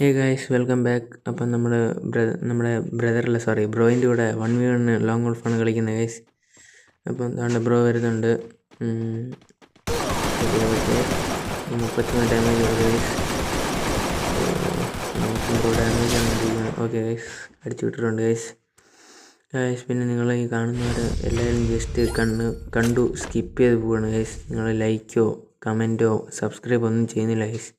Hey guys, welcome back. അപ്പം നമ്മുടെ ബ്രോയിൻ്റെ കൂടെ 1v1 ലോങ് ഗോൾഫാണ് കളിക്കുന്നത് ഗൈസ്. അപ്പം അതുകൊണ്ട് ബ്രോ വരുന്നുണ്ട്. 33 ഡാമേജ് ഗൈസ്. ബ്രോ ഡാമേജ് ആണ് ഇരിക്കുന്നത്. ഓക്കെ ഗൈസ്, അടിച്ചു വിട്ടിട്ടുണ്ട് ഗൈസ്. പിന്നെ നിങ്ങൾ ഈ കാണുന്നവർ എല്ലാവരും ജസ്റ്റ് കണ്ടു സ്കിപ്പ് ചെയ്ത് പോവാണ് ഗൈസ്. നിങ്ങൾ ലൈക്കോ കമൻറ്റോ സബ്സ്ക്രൈബ് ഒന്നും ചെയ്യുന്നില്ല ഗൈസ്.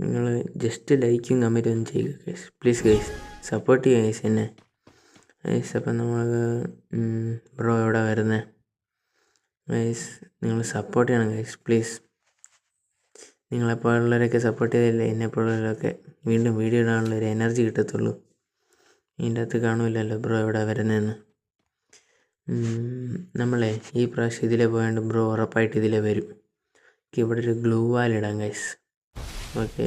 നിങ്ങൾ ജസ്റ്റ് ലൈക്കും കമൻറ്റും ഒന്നും ചെയ്യുക ഗൈസ്, പ്ലീസ് ഗൈസ്. സപ്പോർട്ട് ചെയ്യുക ഗൈസ് എന്നെ ഗൈസ്. അപ്പം നമ്മൾ ബ്രോ എവിടെ വരുന്നത് ഗൈസ്? നിങ്ങൾ സപ്പോർട്ട് ചെയ്യണം ഗൈസ്, പ്ലീസ്. നിങ്ങളെപ്പോലുള്ളവരൊക്കെ സപ്പോർട്ട് ചെയ്തില്ലേ എന്നെപ്പോലുള്ളവരൊക്കെ വീണ്ടും വീഡിയോ ഇടാനുള്ളൊരു എനർജി കിട്ടത്തുള്ളൂ. ഇതിൻ്റെ അകത്ത് കാണുമില്ലല്ലോ ബ്രോ എവിടെ വരുന്നതെന്ന്. നമ്മളെ ഈ പ്രാവശ്യം ഇതിലെ പോയാണ്ട് ബ്രോ ഉറപ്പായിട്ട് ഇതിലെ വരും. ഇവിടെ ഒരു ഗ്ലൂ വാൽ ഇടാം ഗൈസ്. ഓക്കെ,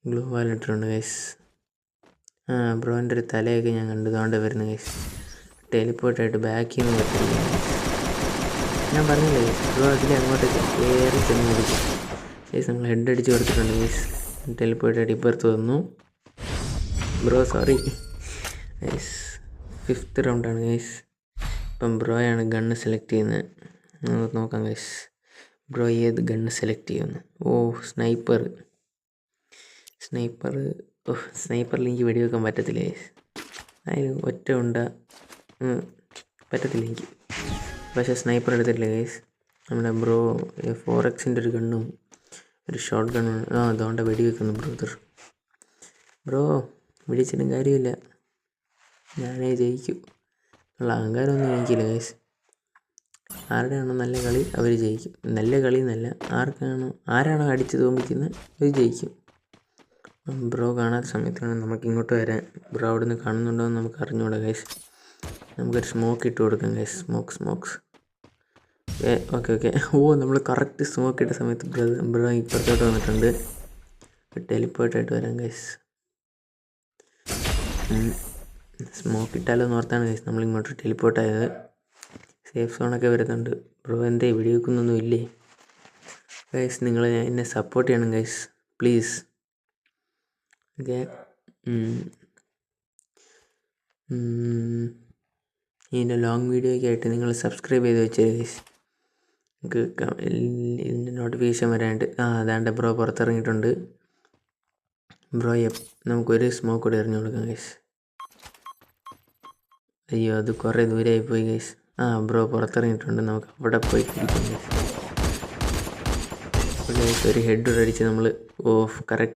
ഗ്ലൂ വാൽ ഇട്ടിട്ടുണ്ട് ഗൈസ്. ബ്രോൻ്റെ ഒരു തലയൊക്കെ ഞാൻ കണ്ടതുകൊണ്ട് വരുന്നത് ഗൈസ്. ടെലിപ്പോർട്ടായിട്ട് ബാക്കിൽ നിന്ന് പറ്റില്ല. ഞാൻ പറഞ്ഞില്ലേ ഗൈസ്, ബ്രോ അതിലെ അങ്ങോട്ടേക്ക് കയറി ചെന്ന് കൊടുക്കും ഗൈസ്. നമ്മൾ ഹെഡ് അടിച്ച് കൊടുത്തിട്ടുണ്ട് ഗൈസ്. ടെലിപ്പോർട്ടായിട്ട് ഇപ്പുറത്ത് വന്നു ബ്രോ. Sorry guys. 5th റൗണ്ടാണ് ഗൈസ്. ഇപ്പം ബ്രോയാണ് ഗണ്ണ് സെലക്ട് ചെയ്യുന്നത്. നമുക്ക് നോക്കാം ഗൈസ്, ബ്രോ ഏത് ഗണ്ണ് സെലക്ട് ചെയ്യുമെന്ന്. സ്നൈപ്പറിൽ എനിക്ക് വെടിവെക്കാൻ പറ്റത്തില്ല ഗൈസ്. അതിന് ഒറ്റ ഉണ്ട പറ്റത്തില്ല എനിക്ക്. പക്ഷേ സ്നൈപ്പർ എടുത്തിട്ടില്ല ഗൈസ്. നമ്മുടെ ബ്രോ 4x ഒരു ഗണ്ണും ഒരു ഷോട്ട് ഗണ്ണും അതുകൊണ്ട് വെടിവെക്കുന്നു ബ്രോ വെടിച്ചിട്ടും കാര്യമില്ല, ഞാനേ ജയിക്കും ഉള്ള അഹങ്കാരമൊന്നും എനിക്കില്ല ഗൈസ്. ആരുടെയാണോ നല്ല കളി അവർ ജയിക്കും. നല്ല കളി എന്നല്ല, ആരാണോ അടിച്ച് തോന്നിക്കുന്നത് അവർ ജയിക്കും. ബ്രോ കാണാത്ത സമയത്താണ് നമുക്ക് ഇങ്ങോട്ട് വരാൻ. ബ്രോ അവിടെ നിന്ന് കാണുന്നുണ്ടോ എന്ന് നമുക്ക് അറിഞ്ഞുകൂടാ ഗൈസ്. നമുക്കൊരു സ്മോക്ക് ഇട്ട് കൊടുക്കാം ഗൈസ്. Smokes okay. നമ്മൾ കറക്റ്റ് സ്മോക്ക് ഇട്ട സമയത്ത് ബ്രോ ഇപ്പുറത്തോട്ട് വന്നിട്ടുണ്ട്. ടെലിപ്പോർട്ടായിട്ട് വരാം ഗൈസ്. സ്മോക്ക് ഇട്ടാലോ എന്ന് ഓർത്താണ് ഗൈസ് നമ്മൾ ഇങ്ങോട്ട് ടെലിപ്പോർട്ടായത്. സേഫ് സോണൊക്കെ വരുന്നുണ്ട്. ബ്രോ എന്തേ വെടിവെക്കുന്നൊന്നും ഇല്ലേ ഗൈസ്? നിങ്ങൾ എന്നെ സപ്പോർട്ട് ചെയ്യണം ഗൈസ്, പ്ലീസ്. ഓക്കെ, ഇതിൻ്റെ ലോങ് വീഡിയോയ്ക്ക് ആയിട്ട് നിങ്ങൾ സബ്സ്ക്രൈബ് ചെയ്ത് വെച്ചേ ഗൈസ്. ഇതിൻ്റെ നോട്ടിഫിക്കേഷൻ വരാനായിട്ട്. അതാണ്ട് ബ്രോ പുറത്തിറങ്ങിയിട്ടുണ്ട്. ബ്രോ നമുക്കൊരു സ്മോക്ക് കൂടെ എറിഞ്ഞു കൊടുക്കാം ഗൈസ്. അയ്യോ, അത് കുറേ ദൂരമായി പോയി ഗൈസ്. ബ്രോ പുറത്തിറങ്ങിയിട്ടുണ്ട്. നമുക്ക് അവിടെ പോയി പിടിക്കാം ഗൈസ്. ഒരു ഹെഡ് അടിച്ച് നമ്മൾ കറക്റ്റ്